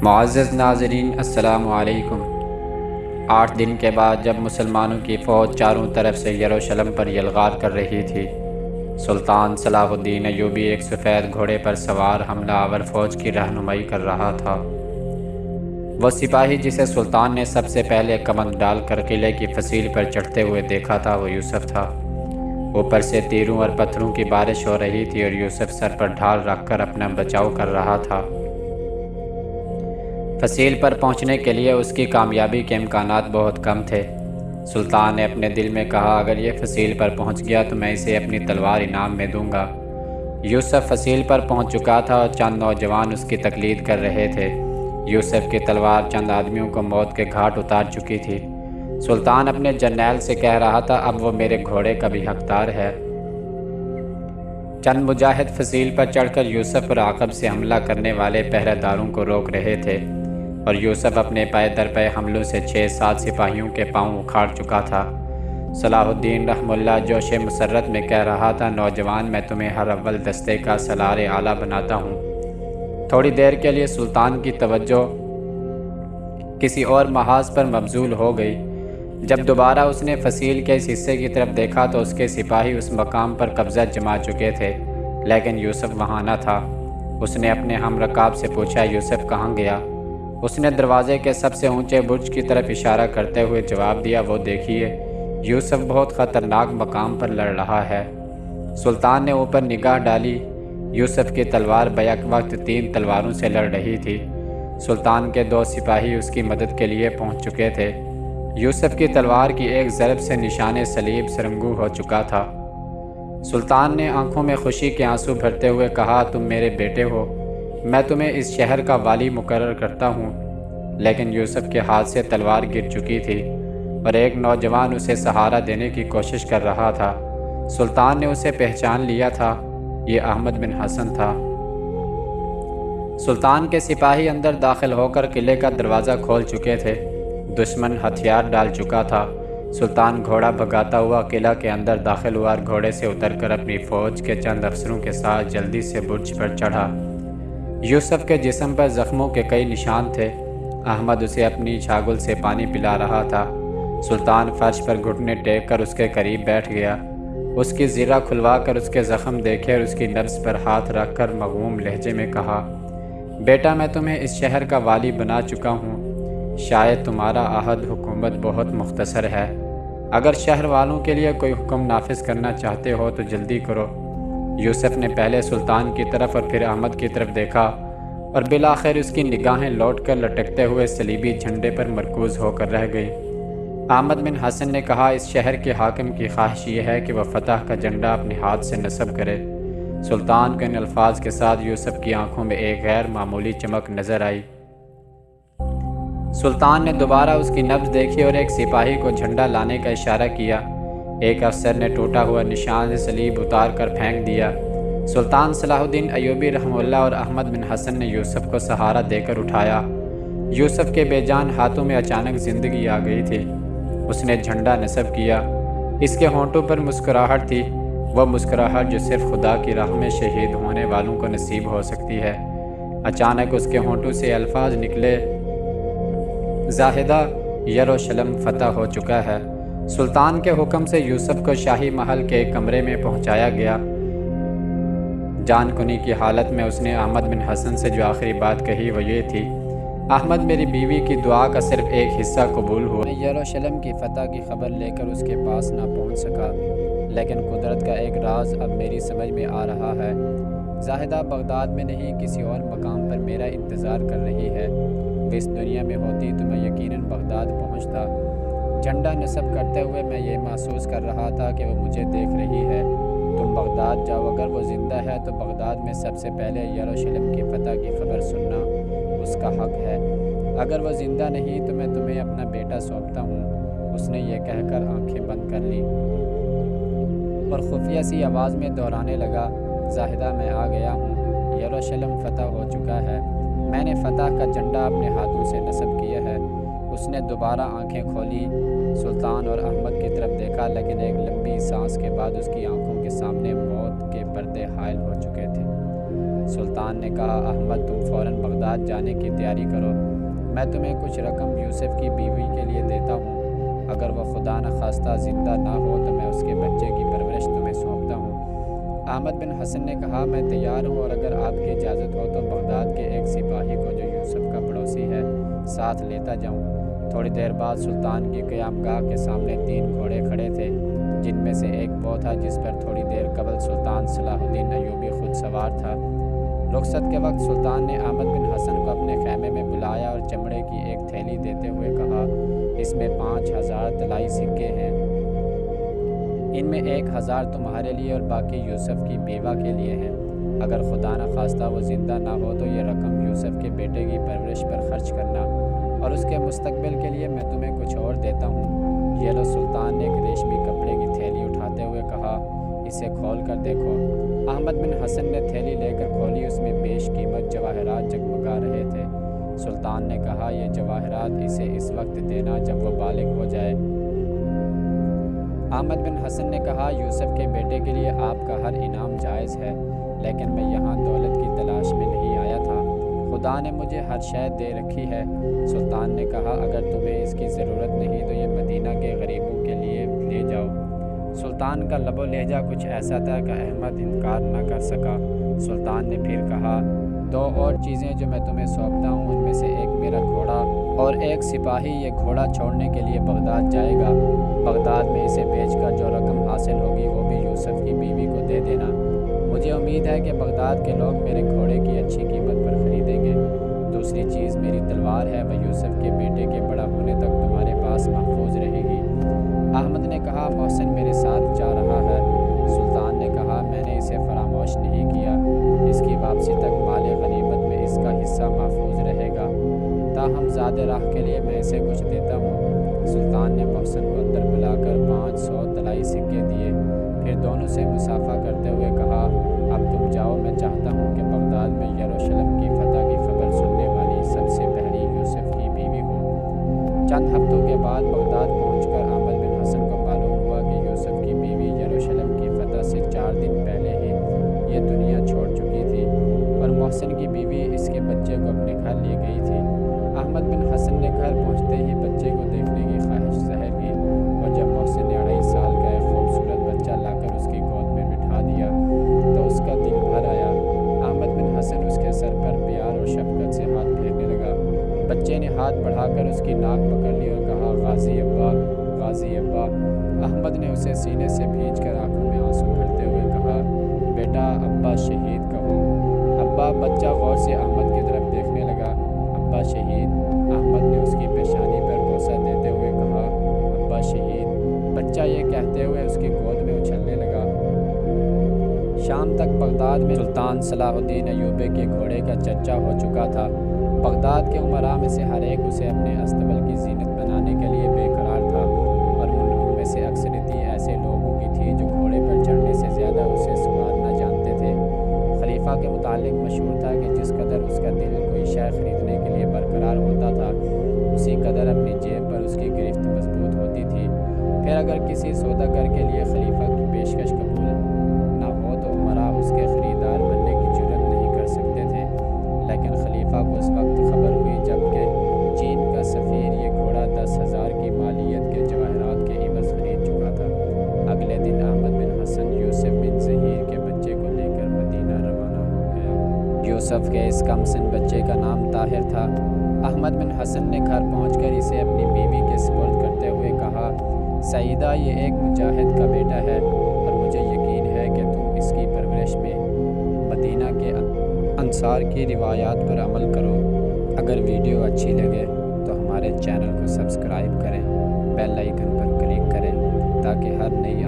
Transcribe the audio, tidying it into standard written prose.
معزز ناظرین السلام علیکم۔ 8 دن کے بعد جب مسلمانوں کی فوج چاروں طرف سے یروشلم پر یلغار کر رہی تھی، سلطان صلاح الدین ایوبی ایک سفید گھوڑے پر سوار حملہ آور فوج کی رہنمائی کر رہا تھا۔ وہ سپاہی جسے سلطان نے سب سے پہلے کمند ڈال کر قلعے کی فصیل پر چڑھتے ہوئے دیکھا تھا وہ یوسف تھا۔ اوپر سے تیروں اور پتھروں کی بارش ہو رہی تھی اور یوسف سر پر ڈھال رکھ کر اپنا بچاؤ کر رہا تھا۔ فصیل پر پہنچنے کے لیے اس کی کامیابی کے امکانات بہت کم تھے۔ سلطان نے اپنے دل میں کہا، اگر یہ فصیل پر پہنچ گیا تو میں اسے اپنی تلوار انعام میں دوں گا۔ یوسف فصیل پر پہنچ چکا تھا اور چند نوجوان اس کی تقلید کر رہے تھے۔ یوسف کی تلوار چند آدمیوں کو موت کے گھاٹ اتار چکی تھی۔ سلطان اپنے جرنیل سے کہہ رہا تھا، اب وہ میرے گھوڑے کا بھی حقدار ہے۔ چند مجاہد فصیل پر چڑھ کر یوسف پر عقب سے حملہ کرنے والے پہرہ داروں کو روک رہے تھے، اور یوسف اپنے پے در پے حملوں سے 6-7 سپاہیوں کے پاؤں اکھاڑ چکا تھا۔ صلاح الدین رحمہ اللہ جوش مسرت میں کہہ رہا تھا، نوجوان میں تمہیں ہر اول دستے کا سالار اعلیٰ بناتا ہوں۔ تھوڑی دیر کے لیے سلطان کی توجہ کسی اور محاذ پر مبذول ہو گئی۔ جب دوبارہ اس نے فصیل کے اس حصے کی طرف دیکھا تو اس کے سپاہی اس مقام پر قبضہ جما چکے تھے، لیکن یوسف وہاں نہ تھا۔ اس نے اپنے ہم رکاب سے پوچھا، یوسف کہاں گیا؟ اس نے دروازے کے سب سے اونچے برج کی طرف اشارہ کرتے ہوئے جواب دیا، وہ دیکھیے، یوسف بہت خطرناک مقام پر لڑ رہا ہے۔ سلطان نے اوپر نگاہ ڈالی۔ یوسف کی تلوار بیک وقت 3 تلواروں سے لڑ رہی تھی۔ سلطان کے 2 سپاہی اس کی مدد کے لیے پہنچ چکے تھے۔ یوسف کی تلوار کی ایک ضرب سے نشان صلیب سرنگو ہو چکا تھا۔ سلطان نے آنکھوں میں خوشی کے آنسو بھرتے ہوئے کہا، تم میرے بیٹے ہو، میں تمہیں اس شہر کا والی مقرر کرتا ہوں۔ لیکن یوسف کے ہاتھ سے تلوار گر چکی تھی اور ایک نوجوان اسے سہارا دینے کی کوشش کر رہا تھا۔ سلطان نے اسے پہچان لیا تھا، یہ احمد بن حسن تھا۔ سلطان کے سپاہی اندر داخل ہو کر قلعے کا دروازہ کھول چکے تھے۔ دشمن ہتھیار ڈال چکا تھا۔ سلطان گھوڑا بھگاتا ہوا قلعہ کے اندر داخل ہوا اور گھوڑے سے اتر کر اپنی فوج کے چند افسروں کے ساتھ جلدی سے برج پر چڑھا۔ یوسف کے جسم پر زخموں کے کئی نشان تھے۔ احمد اسے اپنی چھاگل سے پانی پلا رہا تھا۔ سلطان فرش پر گھٹنے ٹیک کر اس کے قریب بیٹھ گیا۔ اس کی زرہ کھلوا کر اس کے زخم دیکھے اور اس کی نبض پر ہاتھ رکھ کر مغموم لہجے میں کہا، بیٹا میں تمہیں اس شہر کا والی بنا چکا ہوں۔ شاید تمہارا عہد حکومت بہت مختصر ہے۔ اگر شہر والوں کے لیے کوئی حکم نافذ کرنا چاہتے ہو تو جلدی کرو۔ یوسف نے پہلے سلطان کی طرف اور پھر احمد کی طرف دیکھا اور بالآخر اس کی نگاہیں لوٹ کر لٹکتے ہوئے صلیبی جھنڈے پر مرکوز ہو کر رہ گئی۔ احمد بن حسن نے کہا، اس شہر کے حاکم کی خواہش یہ ہے کہ وہ فتح کا جھنڈا اپنے ہاتھ سے نصب کرے۔ سلطان کے ان الفاظ کے ساتھ یوسف کی آنکھوں میں ایک غیر معمولی چمک نظر آئی۔ سلطان نے دوبارہ اس کی نبض دیکھی اور ایک سپاہی کو جھنڈا لانے کا اشارہ کیا۔ ایک افسر نے ٹوٹا ہوا نشان صلیب اتار کر پھینک دیا۔ سلطان صلاح الدین ایوبی رحمہ اللہ اور احمد بن حسن نے یوسف کو سہارا دے کر اٹھایا۔ یوسف کے بے جان ہاتھوں میں اچانک زندگی آ گئی تھی۔ اس نے جھنڈا نصب کیا۔ اس کے ہونٹوں پر مسکراہٹ تھی، وہ مسکراہٹ جو صرف خدا کی راہ میں شہید ہونے والوں کو نصیب ہو سکتی ہے۔ اچانک اس کے ہونٹوں سے الفاظ نکلے، زاہدہ یروشلم فتح ہو چکا ہے۔ سلطان کے حکم سے یوسف کو شاہی محل کے ایک کمرے میں پہنچایا گیا۔ جان کنی کی حالت میں اس نے احمد بن حسن سے جو آخری بات کہی وہ یہ تھی، احمد میری بیوی کی دعا کا صرف ایک حصہ قبول ہوا۔ میں یروشلم کی فتح کی خبر لے کر اس کے پاس نہ پہنچ سکا، لیکن قدرت کا ایک راز اب میری سمجھ میں آ رہا ہے۔ زاہدہ بغداد میں نہیں کسی اور مقام پر میرا انتظار کر رہی ہے۔ وہ اس دنیا میں ہوتی تو میں یقیناً بغداد پہنچتا۔ جھنڈا نصب کرتے ہوئے میں یہ محسوس کر رہا تھا کہ وہ مجھے دیکھ رہی ہے۔ تم بغداد جاؤ، اگر وہ زندہ ہے تو بغداد میں سب سے پہلے یروشلم کی فتح کی خبر سننا اس کا حق ہے۔ اگر وہ زندہ نہیں تو میں تمہیں اپنا بیٹا سونپتا ہوں۔ اس نے یہ کہہ کر آنکھیں بند کر لیں اور خفیہ سی آواز میں دہرانے لگا، زاہدہ میں آ گیا ہوں، یروشلم فتح ہو چکا ہے، میں نے فتح کا جھنڈا اپنے ہاتھوں سے نصب کیا ہے۔ اس نے دوبارہ آنکھیں کھولی، سلطان اور احمد کی طرف دیکھا، لیکن ایک لمبی سانس کے بعد اس کی آنکھوں کے سامنے موت کے پردے حائل ہو چکے تھے۔ سلطان نے کہا احمد تم فوراً بغداد جانے کی تیاری کرو، میں تمہیں کچھ رقم یوسف کی بیوی کے لیے دیتا ہوں، اگر وہ خدا نخواستہ زندہ نہ ہو تو میں اس کے بچے کی پرورش تمہیں سونپتا ہوں۔ احمد بن حسن نے کہا میں تیار ہوں، اور اگر آپ کی اجازت ہو تو بغداد کے ایک سپاہی کو جو یوسف کا پڑوسی ہے ساتھ لیتا جاؤں۔ تھوڑی دیر بعد سلطان کی قیامگاہ کے سامنے 3 گھوڑے کھڑے تھے، جن میں سے ایک وہ تھا جس پر تھوڑی دیر قبل سلطان صلاح الدین ایوبی خود سوار تھا۔ رخصت کے وقت سلطان نے احمد بن حسن کو اپنے خیمے میں بلایا اور چمڑے کی ایک تھیلی دیتے ہوئے کہا اس میں 5000 طلائی سکے ہیں، ان میں 1000 تمہارے لیے اور باقی یوسف کی بیوہ کے لیے ہیں، اگر خدا نخواستہ وہ زندہ نہ ہو تو یہ رقم یوسف کے بیٹے کی پرورش پر خرچ کرنا، اور اس کے مستقبل کے لیے میں تمہیں کچھ اور دیتا ہوں۔ یہ لو۔ سلطان نے ایک ریشمی کپڑے کی تھیلی اٹھاتے ہوئے کہا اسے کھول کر دیکھو۔ احمد بن حسن نے تھیلی لے کر کھولی، اس میں بیش قیمت جواہرات جگمگا رہے تھے۔ سلطان نے کہا یہ جواہرات اسے اس وقت دینا جب وہ بالغ ہو جائے۔ احمد بن حسن نے کہا یوسف کے بیٹے کے لیے آپ کا ہر انعام جائز ہے، لیکن میں یہاں دولت کی تلاش میں نہیں آیا تھا، خدا نے مجھے ہر شے دے رکھی ہے۔ سلطان نے کہا اگر تمہیں اس کی ضرورت نہیں تو یہ مدینہ کے غریبوں کے لیے لے جاؤ۔ سلطان کا لب و لہجہ کچھ ایسا تھا کہ احمد انکار نہ کر سکا۔ سلطان نے پھر کہا 2 اور چیزیں جو میں تمہیں سونپتا ہوں، ان میں سے ایک میرا گھوڑا اور ایک سپاہی یہ گھوڑا چھوڑنے کے لیے بغداد جائے گا، بغداد میں اسے بیچ کر جو رقم حاصل ہوگی وہ بھی یوسف کی بیوی کو دے دینا۔ مجھے امید ہے کہ بغداد کے لوگ میرے گھوڑے کی اچھی قیمت پر خریدیں گے۔ دوسری چیز میری تلوار ہے، وہ یوسف کے بیٹے کے بڑا ہونے تک تمہارے پاس محفوظ رہے گی۔ احمد نے کہا محسن میرے ساتھ جا رہا ہے۔ سلطان نے کہا میں نے اسے فراموش نہیں کیا، اس کی واپسی تک مال غنیمت میں اس کا حصہ محفوظ رہے گا، تاہم زیادہ راہ کے لیے میں اسے کچھ دیتا ہوں۔ سلطان نے محسن کو اندر بلا کر 500 طلائی سکے دیے، پھر دونوں سے مصافحہ کرتے ہوئے کہا اب تم جاؤ، میں چاہتا ہوں کہ بغداد میں یروشلم کی فتح کی خبر سننے والی سب سے پہلی یوسف کی بیوی ہو۔ چند ہفتوں کے بعد بغداد پہنچ کر احمد بن حسن کو معلوم ہوا کہ یوسف کی بیوی یروشلم کی فتح سے 4 دن پہلے ہی یہ دنیا چھوڑ چکی تھی، اور محسن کی بیوی اس کے بچے کو اپنے گھر لے گئی تھی۔ احمد بن حسن نے گھر پہنچتے ہی بچے کو دیکھنے کی خواہش ظاہر کی، اور جب محسن نے 2.5 سال کا ایک خوبصورت بچہ لا کر اس کی گود میں بٹھا دیا تو اس کا دل بھر آیا۔ احمد بن حسن اس کے سر پر پیار اور شفقت سے ہاتھ پھیرنے لگا۔ بچے نے ہاتھ بڑھا کر اس کی ناک پکڑ لی اور کہا غازی ابا، غازی ابا۔ احمد نے اسے سینے سے بھینچ کر آنکھوں میں آنسو بھرتے ہوئے کہا بیٹا ابا شہید کہو۔ ابا۔ بچہ غور سے احمد کی طرف دیکھنے لگا۔ ابا شہید۔ احمد نے اس کی پیشانی پر بوسہ دیتے ہوئے کہا ابا شہید۔ بچہ یہ کہتے ہوئے اس کی گود میں اچھلنے لگا۔ شام تک بغداد میں سلطان صلاح الدین ایوبی کے گھوڑے کا چرچا ہو چکا تھا۔ بغداد کے امراء میں سے ہر ایک اسے اپنے استبل کی زینت بنانے کے لیے بے قرار تھا، اور ان میں سے اکثریتی ایسے لوگوں کی تھی جو گھوڑے پر چڑھنے سے زیادہ اسے سوارنا جانتے تھے۔ خلیفہ کے متعلق مشہور تھا کہ جس قدر اس کا دل کوئی شے خریدنے کے لیے برقرار ہوتا تھا، اسی قدر اپنی جیب پر اس کی گرفت مضبوط ہوتی تھی۔ پھر اگر کسی سوداگر کے لیے خلیفہ کی پیشکش قبول نہ ہو تو امراء اس کے خریدار بننے کی جرات نہیں کر سکتے تھے، لیکن خلیفہ کو اس وقت خبر ہوئی جب کہ چین کا سفیر یہ گھوڑا 10,000 کی مالیت کے جواہرات کے عوض خرید چکا تھا۔ اگلے دن احمد بن حسن یوسف بن ظہیر کے بچے کو لے کر مدینہ روانہ ہو گیا۔ یوسف کے اس کم سن بچے کا نام طاہر تھا۔ احمد بن حسن نے گھر پہنچ کر اسے اپنی بیوی کے سپرد کرتے ہوئے کہا سعیدہ یہ ایک مجاہد کا بیٹا ہے، اور مجھے یقین ہے کہ تم اس کی پرورش میں مدینہ کے انصار کی روایات پر عمل کرو۔ اگر ویڈیو اچھی لگے تو ہمارے چینل کو سبسکرائب کریں، بیل آئیکن پر کلک کریں تاکہ ہر نئی